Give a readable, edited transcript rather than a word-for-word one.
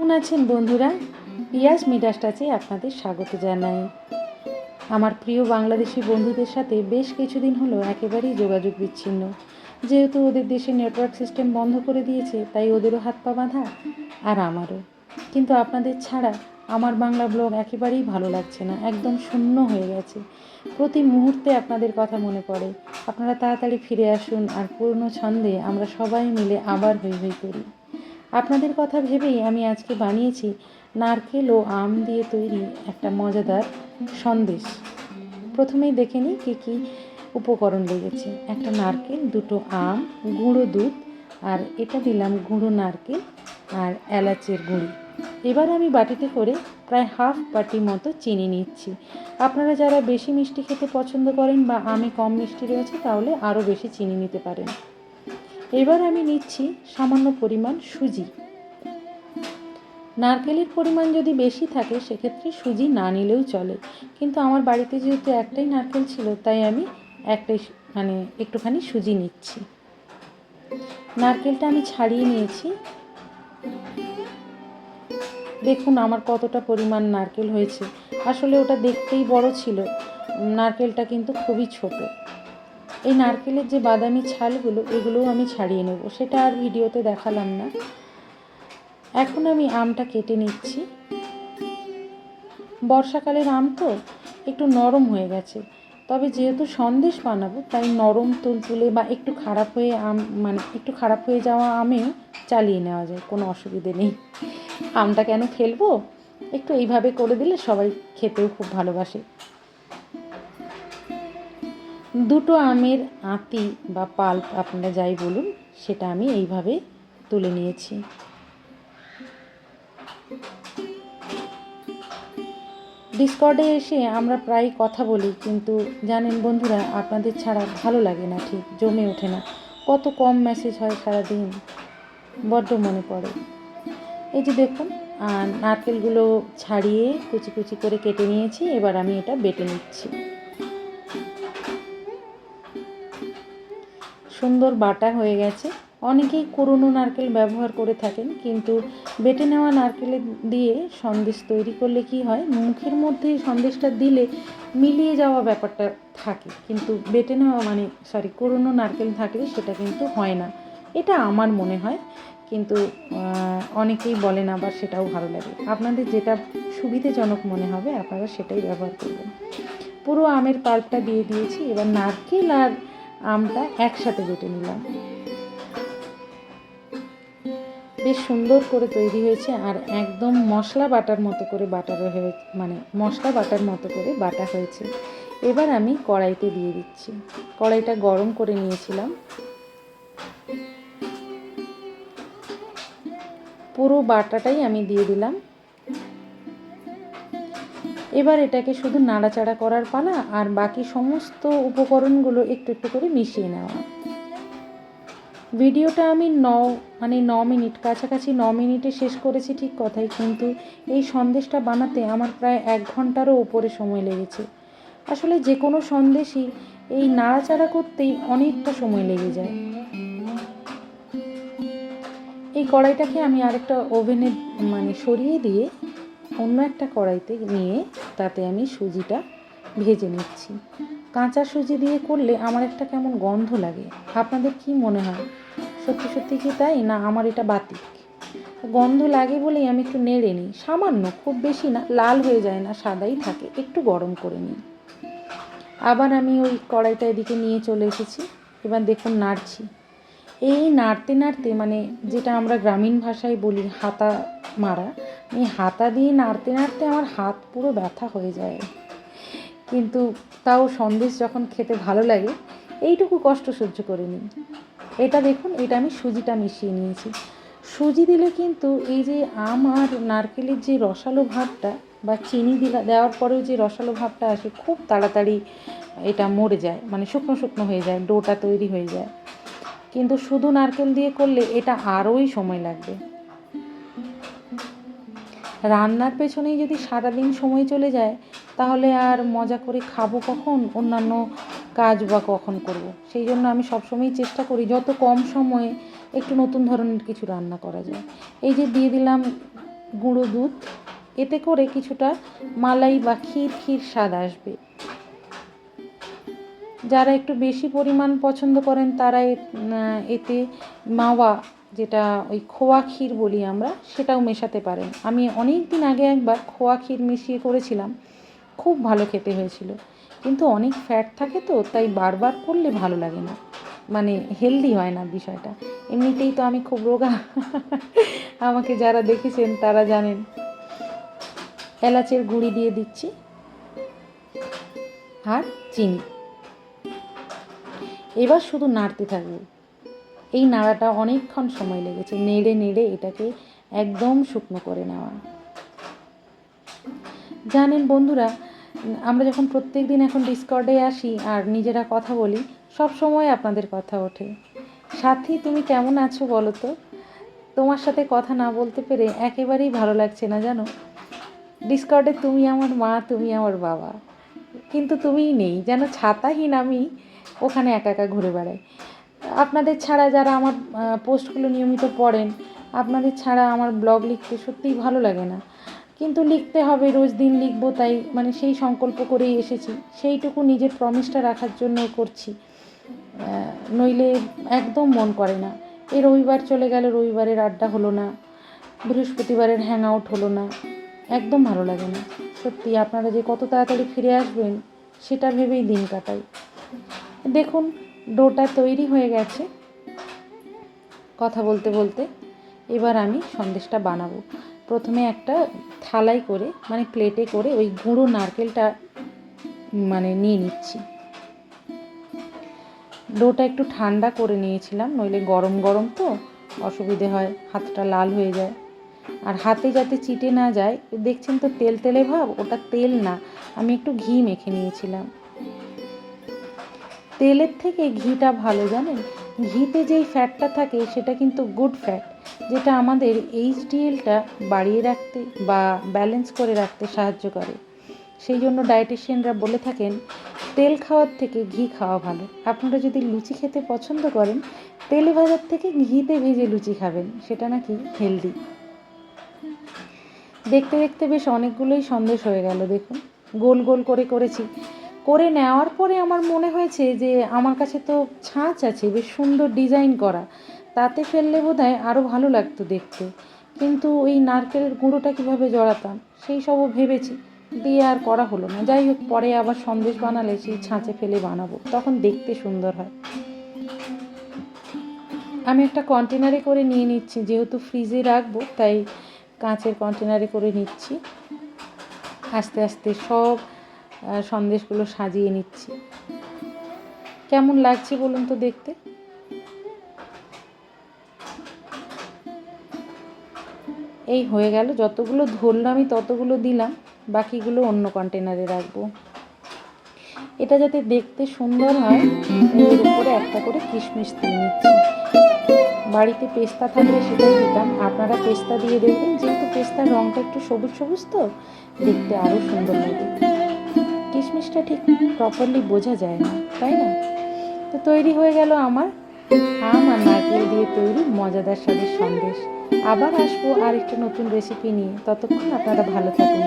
কেমন আছেন বন্ধুরা? পিয়াস মিডাস টাচে আপনাদের স্বাগত জানাই। আমার প্রিয় বাংলাদেশি বন্ধুদের সাথে বেশ কিছুদিন হলো একেবারেই যোগাযোগ বিচ্ছিন্ন। যেহেতু ওদের দেশে নেটওয়ার্ক সিস্টেম বন্ধ করে দিয়েছে, তাই ওদেরও হাত পা বাঁধা, আর আমারও। কিন্তু আপনাদের ছাড়া আমার বাংলা ব্লগ একেবারেই ভালো লাগছে না, একদম শূন্য হয়ে গেছে। প্রতি মুহূর্তে আপনাদের কথা মনে পড়ে। আপনারা তাড়াতাড়ি ফিরে আসুন, আর পুরনো ছন্দে আমরা সবাই মিলে আবার হৈ হৈ করি। আপনাদের কথা ভেবেই আমি আজকে বানিয়েছি নারকেল ও আম দিয়ে তৈরি একটা মজাদার সন্দেশ। প্রথমেই দেখে নিই কী কী উপকরণ লেগেছে। একটা নারকেল, দুটো আম, গুঁড়ো দুধ, আর এটা দিলাম গুঁড়ো নারকেল আর এলাচের গুঁড়ি। এবার আমি বাটিতে করে প্রায় হাফ বাটি মতো চিনি নিচ্ছি। আপনারা যারা বেশি মিষ্টি খেতে পছন্দ করেন বা আমে কম মিষ্টি রয়েছে, তাহলে আরও বেশি চিনি নিতে পারেন। এবার আমি নিচ্ছি সামান্য পরিমাণ সুজি। নারকেলের পরিমাণ যদি বেশি থাকে সেক্ষেত্রে সুজি না নিলেও চলে, কিন্তু আমার বাড়িতে যেহেতু একটাই নারকেল ছিল, তাই আমি একটুখানি সুজি নিচ্ছি। নারকেলটা আমি ছাড়িয়ে নিয়েছি। দেখুন আমার কতটা পরিমাণ নারকেল হয়েছে। আসলে ওটা দেখতেই বড় ছিল, নারকেলটা কিন্তু খুবই ছোট। এই নারকেলের যে বাদামি ছালগুলো, এগুলোও আমি ছাড়িয়ে নেব, সেটা আর ভিডিওতে দেখালাম না। এখন আমি আমটা কেটে নিচ্ছি। বর্ষাকালের আম তো একটু নরম হয়ে গেছে, তবে যেহেতু সন্দেশ বানাবো, তাই নরম তুলতুলে বা একটু খারাপ হয়ে যাওয়া আমেও চালিয়ে নেওয়া যায়, কোনো অসুবিধে নেই। আমটা কেন ফেলবো, একটু এইভাবে করে দিলে সবাই খেতেও খুব ভালোবাসে। দুটো আমের আঁতি বা পাল্প আপনারা যাই বলুন, সেটা আমি এইভাবে তুলে নিয়েছি। ডিসকর্ডে এসে আমরা প্রায় কথা বলি, কিন্তু জানেন বন্ধুরা, আপনাদের ছাড়া ভালো লাগে না, ঠিক জমে ওঠে না। কত কম মেসেজ হয় সারাদিন, বড্ড মনে পড়ে। এই যে দেখুন, নারকেলগুলো ছাড়িয়ে কুচি কুচি করে কেটে নিয়েছি। এবার আমি এটা বেটে নিচ্ছি। সুন্দর বাটা হয়ে গেছে। অনেকেই কুড়োনো নারকেল ব্যবহার করে থাকেন, কিন্তু বেটে নেওয়া নারকেল দিয়ে সন্দেশ তৈরি করলে কি হয়, মুখের মধ্যে সন্দেশটা দিলে মিলিয়ে যাওয়া ব্যাপারটা থাকে, কিন্তু বেটে নেওয়া কুড়োনো নারকেল থাকলে সেটা কিন্তু হয় না। এটা আমার মনে হয়, কিন্তু অনেকেই বলেন আবার সেটাও ভালো লাগে। আপনাদের যেটা সুবিধাজনক মনে হবে আপনারা সেটাই ব্যবহার করবেন। পুরো আমের পাল্পটা দিয়ে দিয়েছি। এবার নারকেল আর আমটা একসাথে বেটে নিলাম। বেশ সুন্দর করে তৈরি হয়েছে, আর একদম মশলা বাটার মতো করে বাটা হয়েছে। এবার আমি কড়াইতে দিয়ে দিচ্ছি। কড়াইটা গরম করে নিয়েছিলাম। পুরো বাটাটাই আমি দিয়ে দিলাম। এবার এটাকে শুধু নাড়াচাড়া করার পালা, আর বাকি সমস্ত উপকরণগুলো একটু একটু করে মিশিয়ে নেওয়া। ভিডিওটা আমি 9 মিনিট, কাছাকাছি 9 মিনিটে শেষ করেছি ঠিক কথাই, কিন্তু এই সন্দেশটা বানাতে আমার প্রায় 1 ঘন্টারও উপরে সময় লেগেছে। আসলে যে কোনো সন্দেশই এই নাড়াচাড়া করতেই অনেকটা সময় লেগে যায়। এই কড়াইটাকে আমি আরেকটা ওভেনে সরিয়ে দিয়ে অন্য একটা কড়াইতে নিয়ে তাতে আমি সুজিটা ভেজে নিচ্ছি। কাঁচা সুজি দিয়ে করলে আমার একটা কেমন গন্ধ লাগে। আপনাদের কি মনে হয়, সত্যি সত্যি কি তাই, না আমার এটা বাতিক? গন্ধ লাগে বলেই আমি একটু নেড়ে নিই, সামান্য, খুব বেশি না, লাল হয়ে যায় না, সাদাই থাকে, একটু গরম করে নিই। আবার আমি ওই কড়াইটা এদিকে নিয়ে চলে এসেছি। এবার দেখুন নাড়ছি। এই নাড়তে নাড়তে যেটা আমরা গ্রামীণ ভাষায় বলি হাতা মারা, এই হাতা দিয়ে নাড়তে নাড়তে আমার হাত পুরো ব্যথা হয়ে যায়। কিন্তু তাও সন্দেশ যখন খেতে ভালো লাগে, এইটুকু কষ্ট সহ্য করে নিই। এটা দেখুন, এটা আমি সুজিটা মিশিয়ে নিয়েছি। সুজি দিলে কিন্তু এই যে আম আর নারকেলের যে রসালো ভাবটা, বা চিনি দেওয়ার পরেও যে রসালো ভাবটা আসে, খুব তাড়াতাড়ি এটা মরে যায়, শুকনো শুকনো হয়ে যায়, ডোটা তৈরি হয়ে যায়। কিন্তু শুধু নারকেল দিয়ে করলে এটা আরোই সময় লাগবে। রান্নার পেছনেই যদি সারাদিন সময় চলে যায়, তাহলে আর মজা করে খাবো কখন, অন্যান্য কাজ বা কখন করব। সেই জন্য আমি সবসময়ই চেষ্টা করি যত কম সময়ে একটু নতুন ধরনের কিছু রান্না করা যায়। এই যে দিয়ে দিলাম গুঁড়ো দুধ, এতে করে কিছুটা মালাই বা ক্ষীর ক্ষীর স্বাদ আসবে। যারা একটু বেশি পরিমাণ পছন্দ করেন তারা এতে মাওয়া, যেটা ওই খোয়া ক্ষীর বলি আমরা, সেটাও মেশাতে পারেন। আমি অনেক দিন আগে একবার খোয়া ক্ষীর মিশিয়ে করেছিলাম, খুব ভালো খেতে হয়েছিল। কিন্তু অনেক ফ্যাট থাকে তো, তাই বারবার করলে ভালো লাগে না, মানে হেলদি হয় না বিষয়টা। এমনিতেই তো আমি খুব রোগা, আমাকে যারা দেখেছেন তারা জানেন। এলাচের গুঁড়ি দিয়ে দিচ্ছি আর চিনি। এবার শুধু নাড়তে থাকবো। এই নাড়াটা অনেকক্ষণ সময় লেগেছে, নেড়ে নেড়ে এটাকে একদম শুকনো করে নেওয়া। জানেন বন্ধুরা, আমরা যখন প্রত্যেক দিন এখন ডিসকর্ডে আসি আর নিজেরা কথা বলি, সব সময় আপনাদের কথা ওঠে, সাথী তুমি কেমন আছো বলো তো? তোমার সাথে কথা না বলতে পেরে একেবারেই ভালো লাগছে না জানো। ডিসকর্ডে তুমি আমার মা, তুমি আমার বাবা, কিন্তু তুমিই নেই, যেন ছাতাহীন আমি ওখানে একা একা ঘুরে বেড়াই। আপনাদের ছাড়া, যারা আমার পোস্টগুলো নিয়মিত পড়েন, আপনাদের ছাড়া আমার ব্লগ লিখতে সত্যিই ভালো লাগে না, কিন্তু লিখতে হবে, রোজ দিন লিখবো, তাই মানে সেই সংকল্প করেই এসেছি। সেইটুকু নিজের প্রমিসটা রাখার জন্য করছি, নইলে একদম মন করে না। এই রবিবার চলে গেল, রবিবারের আড্ডা হলো না, বৃহস্পতিবারের হ্যাং আউট হলো না, একদম ভালো লাগে না। সত্যি আপনারা যে কত তাড়াতাড়ি ফিরে আসবেন সেটা ভেবেই দিন কাটাই। দেখুন ডোটা তৈরি হয়ে গেছে কথা বলতে বলতে। এবার আমি সন্দেশটা বানাবো। প্রথমে একটা থালায় করে, মানে প্লেটে করে ওই গুঁড়ো নারকেলটা মানে নিয়ে নিচ্ছি। ডোটা একটু ঠান্ডা করে নিয়েছিলাম, নইলে গরম গরম তো অসুবিধে হয়, হাতটা লাল হয়ে যায়। আর হাতে যাতে চিটে না যায়, দেখছেন তো তেল তেলে ভাব, ওটা তেল না, আমি একটু ঘি মেখে নিয়েছিলাম। তেলের থেকে ঘিটা ভালো জানেন। ঘিতে যেই ফ্যাটটা থাকে সেটা কিন্তু গুড ফ্যাট, যেটা আমাদের এইচডিএলটা বাড়িয়ে রাখতে বা ব্যালেন্স করে রাখতে সাহায্য করে। সেই জন্য ডায়েটিশিয়ানরা বলে থাকেন তেল খাওয়ার থেকে ঘি খাওয়া ভালো। আপনারা যদি লুচি খেতে পছন্দ করেন, তেলে ভাজার থেকে ঘিতে ভেজে লুচি খাবেন, সেটা নাকি হেলদি। দেখতে দেখতে বেশ অনেকগুলোই সন্দেশ হয়ে গেল। দেখুন গোল গোল করে করেছি। করে নেওয়ার পরে আমার মনে হয়েছে যে আমার কাছে তো ছাঁচ আছে, বেশ সুন্দর ডিজাইন করা, তাতে ফেললে বোধহয় আরও ভালো লাগতো দেখতে, কিন্তু ওই নারকেলের গুঁড়োটা কীভাবে জড়াতাম সেই সবও ভেবেছি, দিয়ে আর করা হলো না। যাই হোক, পরে আবার সন্দেশ বানালে সেই ছাঁচে ফেলে বানাবো, তখন দেখতে সুন্দর হয়। আমি একটা কন্টেনারে করে নিয়ে নিচ্ছি, যেহেতু ফ্রিজে রাখবো তাই কাঁচের কন্টেনারে করে নিচ্ছি। আস্তে আস্তে সব সন্দেশগুলো সাজিয়ে নিচ্ছি। কেমন লাগছে বলুন তো দেখতে? এই হয়ে গেল, যতগুলো ধরলো আমি ততগুলো দিলাম, বাকিগুলো অন্য কন্টেনারে রাখবো। এটা যাতে দেখতে সুন্দর হয়, এর উপরে একটা করে কিশমিশ দিয়ে নিচ্ছি। বাড়িতে পেস্তা থাকলে সেটাই দিতাম, আপনারা পেস্তা দিয়ে দেখবেন, যেহেতু পেস্তার রঙটা একটু সবুজ সবুজ তো দেখতে আরও সুন্দর লাগে। কিশমিশটা ঠিক প্রপারলি বোঝা যায় না, তাই না? তো তৈরি হয়ে গেল আমার আম আর নারকেল দিয়ে তৈরি মজাদার স্বাদের সন্দেশ। আবার আসবো আর একটা নতুন রেসিপি নিয়ে, ততক্ষণ আপনারা ভালো থাকুন।